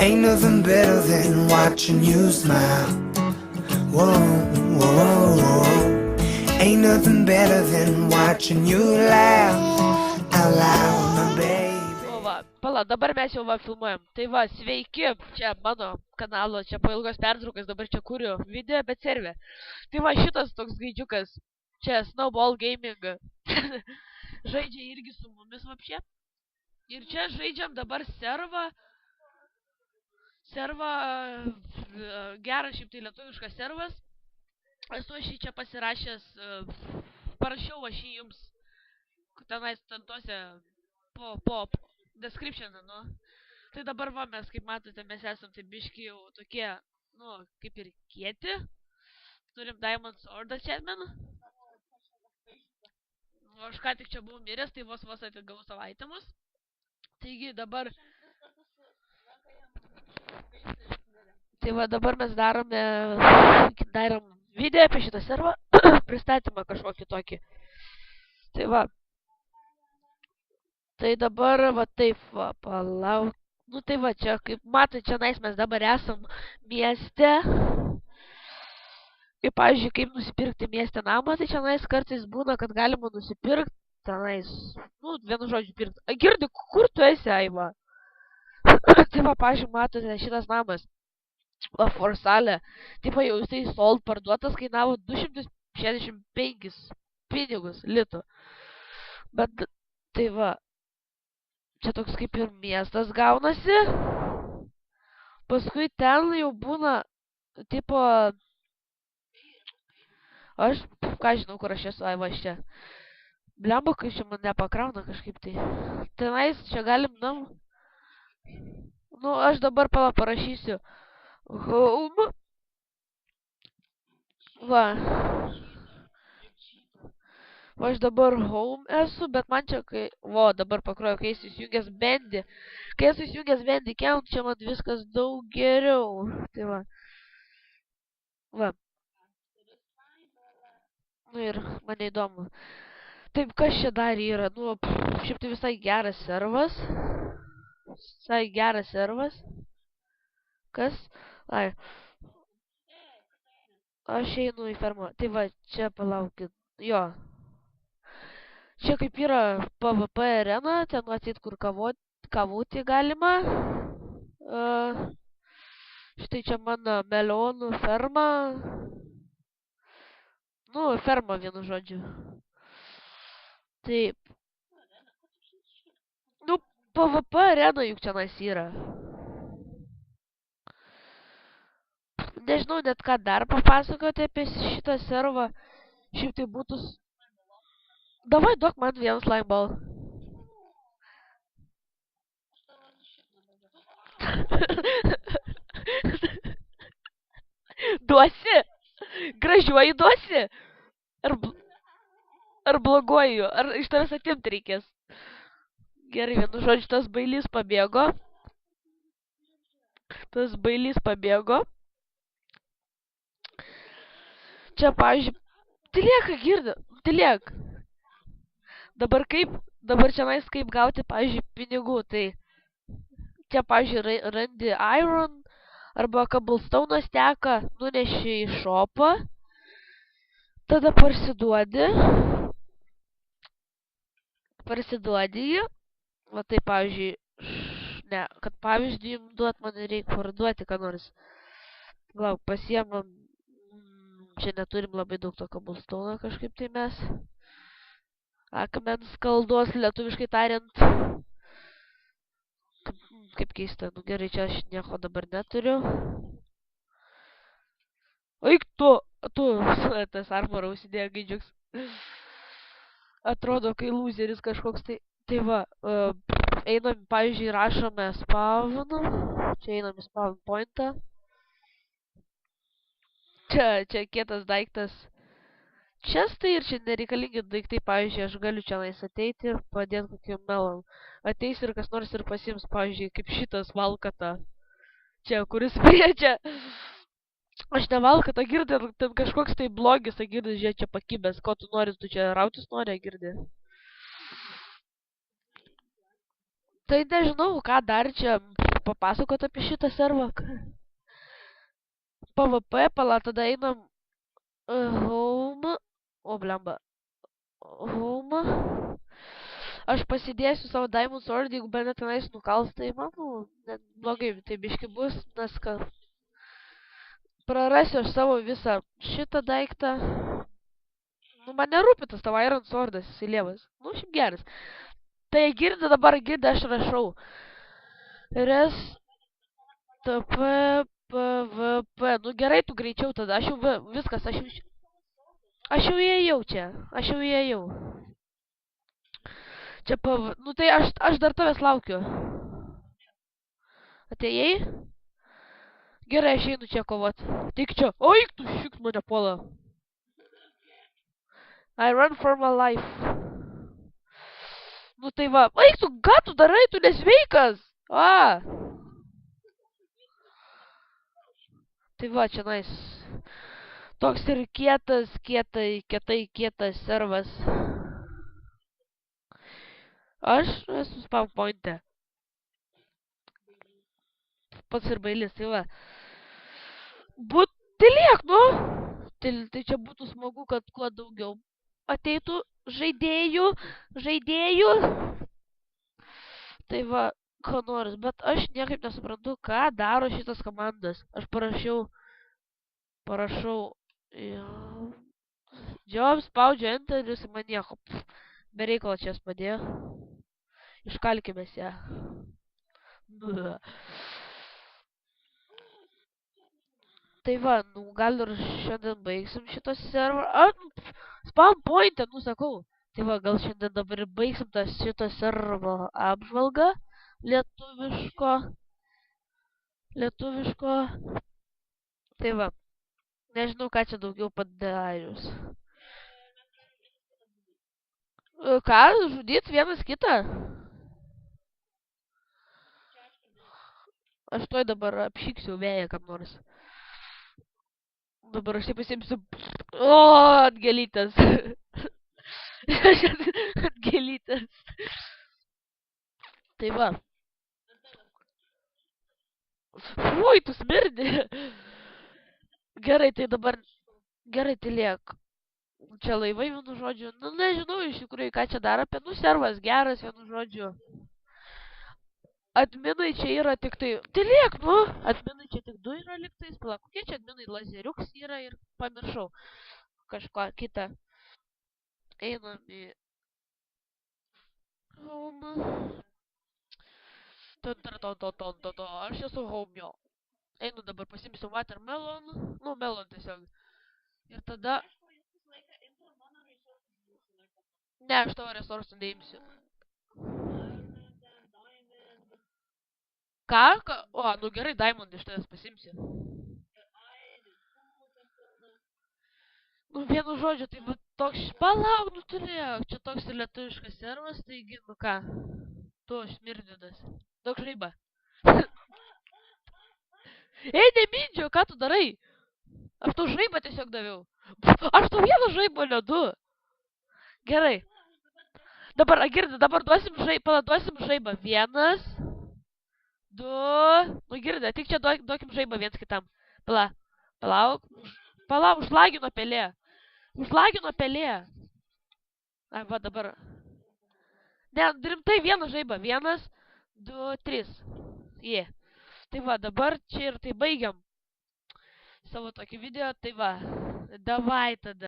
Ain't nothing better than watching you smile. Whoa, whoa, whoa. Ain't nothing better than watching you laugh out loud, my baby. O va, pala, dabar mes jau va filmuojam. Tai va, sveiki, čia mano kanalo, čia po ilgos pertraukos, dabar čia kuriu video, bet servė. Tai va, šitas toks gaidžiukas, čia Snowball Gaming, žaidžia irgi su mumis vapšė. Ir čia žaidžiam dabar servą, geras šiaip tai lietuviškas servas. Esu aš jį čia pasirašęs, parašiau aš jį jums, tenais tose po description, nu. Tai dabar va, mes kaip matote, mes esam tai biški jau tokie, nu, kaip ir kieti. Turim Diamond Sword achievement. Aš ką tik čia buvau miręs, tai vos atidgavau savo itemus. Taigi dabar... Tai va, dabar mes darom video apie šitą servą, pristatymą kažkokį tokį. Tai va. Tai dabar va taip va, palauk. Nu tai va, čia kaip matai, čia nais mes dabar esam mieste. Ir pavyzdžiui, kaip nusipirkti mieste namą, tai čia nais kartais būna, kad galima nusipirkti tenais, nu, vienu žodžiu pirkti. Girdi, kur tu esi, Aiva? Tai va, pavyzdžiui, matote, šitas namas. Va, Forsalė. Taip va, jau jisai sold parduotas, kainavo 265 pinigus litų. Bet, tai va, čia toks kaip ir miestas gaunasi. Paskui ten jau būna, tipo, aš, ką žinau, kur aš esu, Aiva, aš čia. Blemba, kai čia man nepakrauna kažkaip tai. Tenais, čia galim nam. Nu, aš dabar parašysiu. Home. Va. Va, aš dabar home esu, bet man čia, kai... Vo, dabar pakroju, kai esu įsijungęs Bendy. Kai esu įsijungęs Bendy count, čia man viskas daug geriau. Tai va. Va. Nu ir man įdomu. Taip, kas čia dar yra? Nu, šiaip tai visai geras servas. Visai geras servas. Kas? Ai. Aš einu į fermą. Tai va, čia palaukit. Jo. Čia kaip yra PvP arena, ten atsit kur kavoti galima. Štai čia mano melionų ferma. Nu, ferma vienu žodžiu. Taip. Nu, PvP arena juk čia yra. Nežinau net ką dar papasakoti apie šitą servą. Šiaip tai būtų... Davai, duok man vieną slime ball. Duosi? Gražiuoju duosi? Ar bloguoju? Ar iš tavęs atimti reikės? Gerai, vienu žodžiu, tas bailys pabėgo. Čia, pavyzdžiui, tylėk, girdi, tylėk. Dabar čia nais kaip gauti, pavyzdžiui, pinigų, tai čia, pavyzdžiui, randi iron arba cobblestone'as teka, nuneši į shopą, tada parsiduodi jį, va tai, pavyzdžiui, ne, kad pavyzdį jums duot, man reikia parduoti, ką nors. Lauk, pasiemam. Čia neturim labai daug to cobblestone'o kažkaip tai mes. Akmens skaldos, lietuviškai tariant. Kaip keista, nu gerai, čia aš nieko dabar neturiu. Eik tu, tas armorą užsidėjo gaidžiuks. Atrodo, kai loseris kažkoks tai. Tai va, einam, pavyzdžiui, rašome spawn. Čia einam į spawn pointą. Čia kietas daiktas. Čestai ir čia nereikalingi daiktai, pavyzdžiui, aš galiu čia nais ateiti ir padėti kokiam melon. Ateis ir kas nors ir pasiims, pavyzdžiui, kaip šitas valkata. Čia, kuris prie čia. Aš ne valkata, girdi, ten kažkoks tai blogis, girdi, žiūrė, čia pakibęs. Ko tu nori, tu čia rautis nori, girdi. Tai nežinau, ką dar čia papasakot apie šitą servą. PvP, pala, tada einam home. O, blemba. Home. Aš pasidėsiu savo Diamond Sword, jeigu bene tenais nukals, tai man, net blogai, tai biški bus, nes ką. Prarasiu aš savo visą šitą daiktą. Nu, man nerūpi tas tavo Iron Swordas, jisai lievas. Nu, šiaip geras. Tai girdi dabar, aš rašau. TP, PvP. Nu, gerai, tu greičiau tada, aš jau viskas, aš jau įėjau čia, Čia nu tai aš dar tavęs laukiu. Atėjai? Gerai, aš einu čia kovot. Tik čia. Oi, tu šik mane puola. I run for my life. Nu tai va. Eik tu, ką tu darai, tu nesveikas. Tai va, čia nais. Toks ir kietas servas. Aš esu spawn pointe. Pats ir bailis, tai va. Liek, nu. Tai čia būtų smagu, kad kuo daugiau ateitų žaidėjų. Tai va, ko nors. Bet aš niekaip nesuprantu, ką daro šitas komandas. Aš parašau. Job, spaudžiu enter ir jis man nieko. Bereikalo čia padėjo. Iškalkimės ją. Tai va, nu gal ir šiandien baigsim šitą serverą. Spawn point'e, nu sakau. Tai va, gal šiandien dabar ir baigsim šitą servero apžvalgą. Lietuviško. Tai va, nežinau, ką čia daugiau padarius. Ką, žudyt vienas kitą? Aš toj dabar apšiksiu vėją kam nors. Dabar aš taip pasiimsiu. Atgelytas. Atgelytas. Tai va. Ui, tu smirdi. Gerai, tai dabar. Gerai, tai liek. Čia laivai, vienu žodžiu. Nu, nežinau iš tikrųjų, ką čia dar apie. Nu, servas geras, vienu žodžiu. Adminai čia yra tik tai... Tai liek, nu! Adminai čia tik 2 yra liktais. Pala, kokie čia adminai? Lazeriuks yra ir pamiršau. Kažką kitą. Einam į... Home. Aš esu home. Einu dabar pasimsiu watermelon. Nu, melon tiesiog. Ir tada... Ne, aš tavo resursų neimsiu. Ką? O, nu gerai, Diamond iš tavęs pasimsiu. Nu, vienu žodžiu, tai va toks... Palauk, nu turėjau. Čia toks lietuviškas servas, taigi, nu ką. Tu, smirdidas. Daug žaiba. Ei, nemindžio, ką tu darai? Aš tau žaibą tiesiog daviau. Aš tau vieną žaibą nedu. Gerai. Dabar, girdi, dabar duosim žaibą. 1, 2. Nu girdi, tik čia duokim žaibą viens kitam. Palauk, užlagino pelė. Ai, va dabar. Ne, rimtai vieną žaibą. 1, 2, 3. Jie. Tai va, dabar čia ir tai baigiam savo tokį video. Tai va, davai tada.